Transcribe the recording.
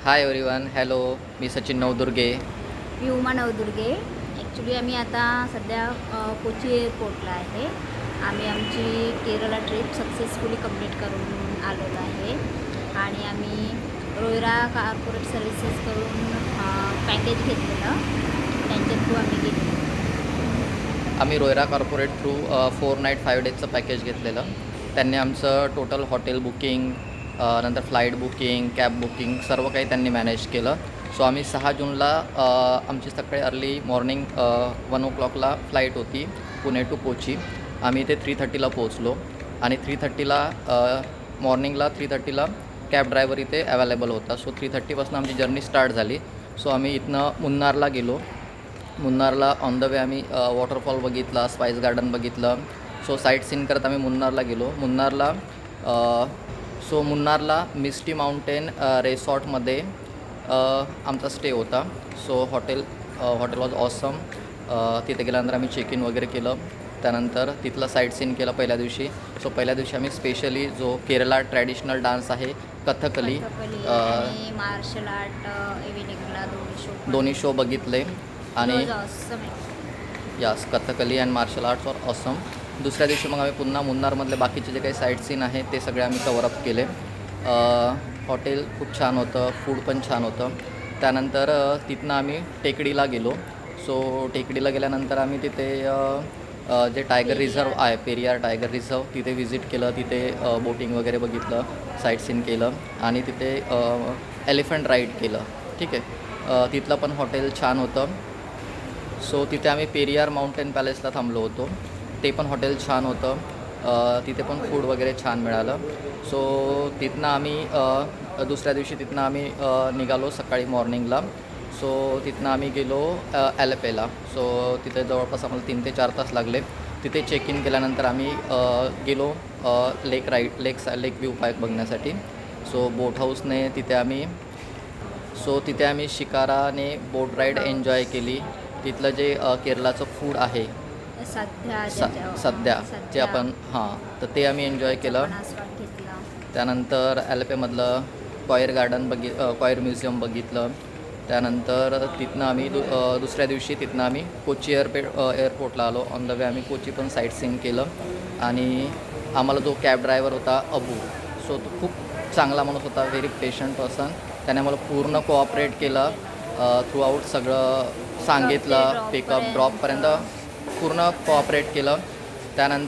हाय everyone, hello. मी सचिन नवदुर्गे. मी Uma Navdurge. Actually आम्ही आता सध्या कोची एअरपोर्टला आहे. आम्ही आमची केरळला ट्रिप सक्सेसफुली कंप्लीट करून आलेलो आहे आणि आम्ही रोयरा कॉर्पोरेट सर्व्हिसेसकडून पॅकेज घेतलेलं, त्यांच्या थ्रू आम्ही गेलेलो. आम्ही रोयरा कॉर्पोरेट थ्रू 4 नाईट 5 डेजचं पॅकेज घेतलेलं. त्यांनी आमचं टोटल हॉटेल बुकिंग, नंतर फ्लाईट बुकिंग, कॅब बुकिंग सर्व काही त्यांनी मॅनेज केलं. सो आम्ही 6 जूनला आमची सकाळी अर्ली मॉर्निंग 1 o'clockला फ्लाईट होती पुणे टू कोची. आम्ही इथे 3:30ला पोहोचलो आणि 3:30ला मॉर्निंगला 3:30ला कॅब ड्रायव्हर इथे अवेलेबल होता. सो 3:30पासून आमची जर्नी स्टार्ट झाली. सो आम्ही इथनं मुन्नारला गेलो. मुन्नारला ऑन द वे आम्ही वॉटरफॉल बघितला, स्पाइस गार्डन बघितलं. सो साईट सीन करत आम्ही मुन्नारला गेलो. मुन्नारला मिस्टी माउंटेन रिसॉर्टमध्ये आमचा स्टे होता. So hotel was awesome. तिथे गेल्यानंतर आम्ही चेक इन वगैरे केलं. त्यानंतर तिथलं साईट सीन केलं पहिल्या दिवशी. सो पहिल्या दिवशी आम्ही स्पेशली जो केरला ट्रॅडिशनल डान्स आहे कथकली आणि मार्शल आर्ट इव्हिनिंगला दोन्ही शो बघितले आणि awesome. यास Kathakali and martial arts or awesome. दुसऱ्या दिवशी मग आम्ही पुन्हा मुन्नारमधले बाकीचे जे काही साईट सीन आहे ते सगळे आम्ही कवरअप केले. हॉटेल खूप छान होतं, फूड पण छान होतं. त्यानंतर तिथनं आम्ही टेकडीला गेलो. सो टेकडीला गेल्यानंतर आम्ही तिथे जे टायगर रिझर्व आहे, पेरियार टायगर रिझर्व, तिथे व्हिजिट केलं. तिथे बोटिंग वगैरे बघितलं, साईट सीन केलं आणि तिथे एलिफंट राईड केलं. ठीक आहे. तिथलं पण हॉटेल छान होतं. सो तिथे आम्ही पेरियार माउंटेन पॅलेसला थांबलो होतो. ते पण हॉटेल छान होतं. तिथे पण फूड वगैरे छान मिळालं. सो तिथनं आम्ही दुसऱ्या दिवशी तिथनं आम्ही निघालो सकाळी मॉर्निंगला. सो तिथनं आम्ही गेलो ॲलेपेला. सो तिथे जवळपास आम्हाला 3 ते 4 तास लागले. तिथे चेक इन केल्यानंतर आम्ही गेलो लेक व्ह्यू पॉईंट बघण्यासाठी. सो बोट हाऊसने तिथे आम्ही शिकाराने बोट राईड एन्जॉय केली. तिथलं जे केरळाचं फूड आहे सध्या ते आपण तर ते आम्ही एन्जॉय केलं. त्यानंतर ॲलेपेमधलं कॉयर म्युझियम बघितलं. त्यानंतर तिथनं आम्ही दुसऱ्या दिवशी तिथनं आम्ही कोची एअरपोर्टला आलो. ऑन द वे आम्ही कोची पण साईट सीन केलं आणि आम्हाला जो कॅब ड्रायव्हर होता अबू, सो तो खूप चांगला माणूस होता, व्हेरी पेशंट पर्सन. त्याने आम्हाला पूर्ण कोऑपरेट केलं. थ्रूआउट सगळं सांगितलं, पिकअप ड्रॉपपर्यंत पूर्ण कोऑपरेट केलं. त्यानंतर